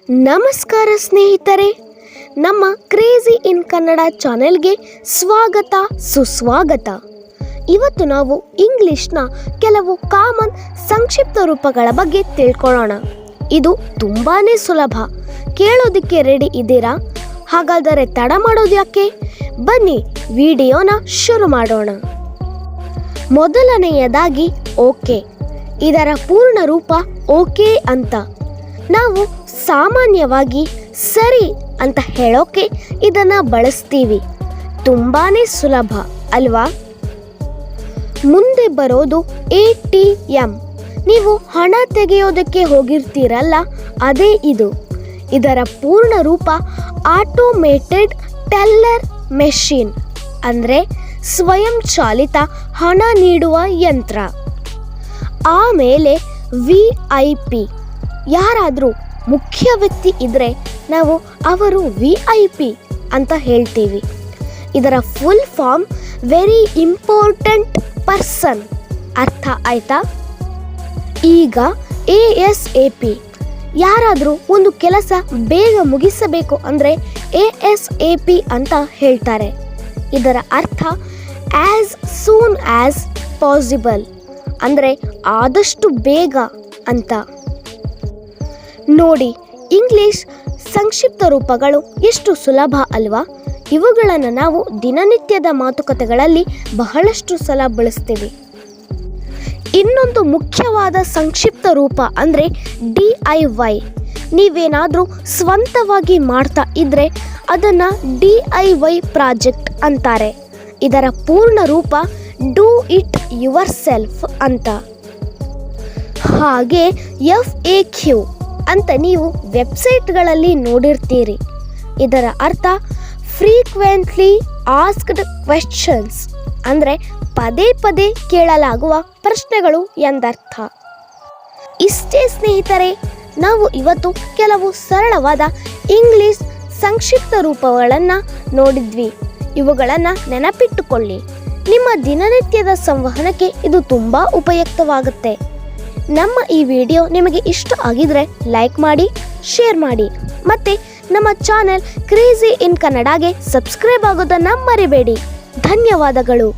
ನಮಸ್ಕಾರ ಸ್ನೇಹಿತರೆ, ನಮ್ಮ ಕ್ರೇಜಿ ಇನ್ ಕನ್ನಡ ಚಾನೆಲ್ಗೆ ಸ್ವಾಗತ ಸುಸ್ವಾಗತ. ಇವತ್ತು ನಾವು ಇಂಗ್ಲಿಷ್ನ ಕೆಲವು ಕಾಮನ್ ಸಂಕ್ಷಿಪ್ತ ರೂಪಗಳ ಬಗ್ಗೆ ತಿಳ್ಕೊಳ್ಳೋಣ. ಇದು ತುಂಬಾನೇ ಸುಲಭ. ಕೇಳೋದಕ್ಕೆ ರೆಡಿ ಇದ್ದೀರಾ? ಹಾಗಾದರೆ ತಡ ಮಾಡೋದು ಯಾಕೆ? ಬನ್ನಿ ವಿಡಿಯೋನ ಶುರು ಮಾಡೋಣ. ಮೊದಲನೆಯದಾಗಿ ಓಕೆ. ಇದರ ಪೂರ್ಣ ರೂಪ ಓಕೆ ಅಂತ. ನಾವು ಸಾಮಾನ್ಯವಾಗಿ ಸರಿ ಅಂತ ಹೇಳೋಕೆ ಇದನ್ನ ಬಳಸ್ತೀವಿ. ತುಂಬಾನೇ ಸುಲಭ ಅಲ್ವಾ? ಮುಂದೆ ಬರೋದು ATM. ನೀವು ಹಣ ತೆಗೆಯೋದಕ್ಕೆ ಹೋಗಿರ್ತೀರಲ್ಲ, ಅದೇ ಇದು. ಇದರ ಪೂರ್ಣ ರೂಪ ಆಟೋಮೇಟೆಡ್ ಟೆಲ್ಲರ್ ಮೆಷಿನ್, ಅಂದರೆ ಸ್ವಯಂಚಾಲಿತ ಹಣ ನೀಡುವ ಯಂತ್ರ. ಆಮೇಲೆ VIP. ಯಾರಾದರೂ ಮುಖ್ಯ ವ್ಯಕ್ತಿ ಇದ್ದರೆ ನಾವು ಅವರು VIP ಅಂತ ಹೇಳ್ತೀವಿ. ಇದರ full form very important person. ಅರ್ಥ ಆಯ್ತಾ? ಈಗ ASAP. ಯಾರಾದರೂ ಒಂದು ಕೆಲಸ ಬೇಗ ಮುಗಿಸಬೇಕು ಅಂದರೆ ASAP ಅಂತ ಹೇಳ್ತಾರೆ. ಇದರ ಅರ್ಥ ಆ್ಯಸ್ ಸೂನ್ ಆ್ಯಸ್ ಪಾಸಿಬಲ್, ಅಂದರೆ ಆದಷ್ಟು ಬೇಗ ಅಂತ. ನೋಡಿ, ಇಂಗ್ಲಿಷ್ ಸಂಕ್ಷಿಪ್ತ ರೂಪಗಳು ಎಷ್ಟು ಸುಲಭ ಅಲ್ವಾ? ಇವುಗಳನ್ನು ನಾವು ದಿನನಿತ್ಯದ ಮಾತುಕತೆಗಳಲ್ಲಿ ಬಹಳಷ್ಟು ಸಲ ಬಳಸ್ತೀವಿ. ಇನ್ನೊಂದು ಮುಖ್ಯವಾದ ಸಂಕ್ಷಿಪ್ತ ರೂಪ ಅಂದರೆ DIY. ನೀವೇನಾದರೂ ಸ್ವಂತವಾಗಿ ಮಾಡ್ತಾ ಇದ್ದರೆ ಅದನ್ನು DIY ಪ್ರಾಜೆಕ್ಟ್ ಅಂತಾರೆ. ಇದರ ಪೂರ್ಣ ರೂಪ ಡೂ ಇಟ್ ಯುವರ್ ಸೆಲ್ಫ್ ಅಂತ. ಹಾಗೆ FAQ ಅಂತ ನೀವು ವೆಬ್ಸೈಟ್ಗಳಲ್ಲಿ ನೋಡಿರ್ತೀರಿ. ಇದರ ಅರ್ಥ ಫ್ರೀಕ್ವೆಂಟ್ಲಿ ಆಸ್ಕ್ಡ್ ಕ್ವೆಶ್ಚನ್ಸ್, ಅಂದರೆ ಪದೇ ಪದೇ ಕೇಳಲಾಗುವ ಪ್ರಶ್ನೆಗಳು ಎಂದರ್ಥ. ಇಷ್ಟೇ ಸ್ನೇಹಿತರೆ, ನಾವು ಇವತ್ತು ಕೆಲವು ಸರಳವಾದ ಇಂಗ್ಲಿಷ್ ಸಂಕ್ಷಿಪ್ತ ರೂಪಗಳನ್ನು ನೋಡಿದ್ವಿ. ಇವುಗಳನ್ನು ನೆನಪಿಟ್ಟುಕೊಳ್ಳಿ. ನಿಮ್ಮ ದಿನನಿತ್ಯದ ಸಂವಹನಕ್ಕೆ ಇದು ತುಂಬ ಉಪಯುಕ್ತವಾಗುತ್ತೆ. ನಮ್ಮ ಈ ವಿಡಿಯೋ ನಿಮಗೆ ಇಷ್ಟ ಆಗಿದ್ರೆ ಲೈಕ್ ಮಾಡಿ, ಶೇರ್ ಮಾಡಿ, ಮತ್ತು ನಮ್ಮ ಚಾನೆಲ್ ಕ್ರೇಜಿ ಇನ್ ಕನ್ನಡಗೆ ಸಬ್ಸ್ಕ್ರೈಬ್ ಆಗೋದನ್ನು ಮರಿಬೇಡಿ. ಧನ್ಯವಾದಗಳು.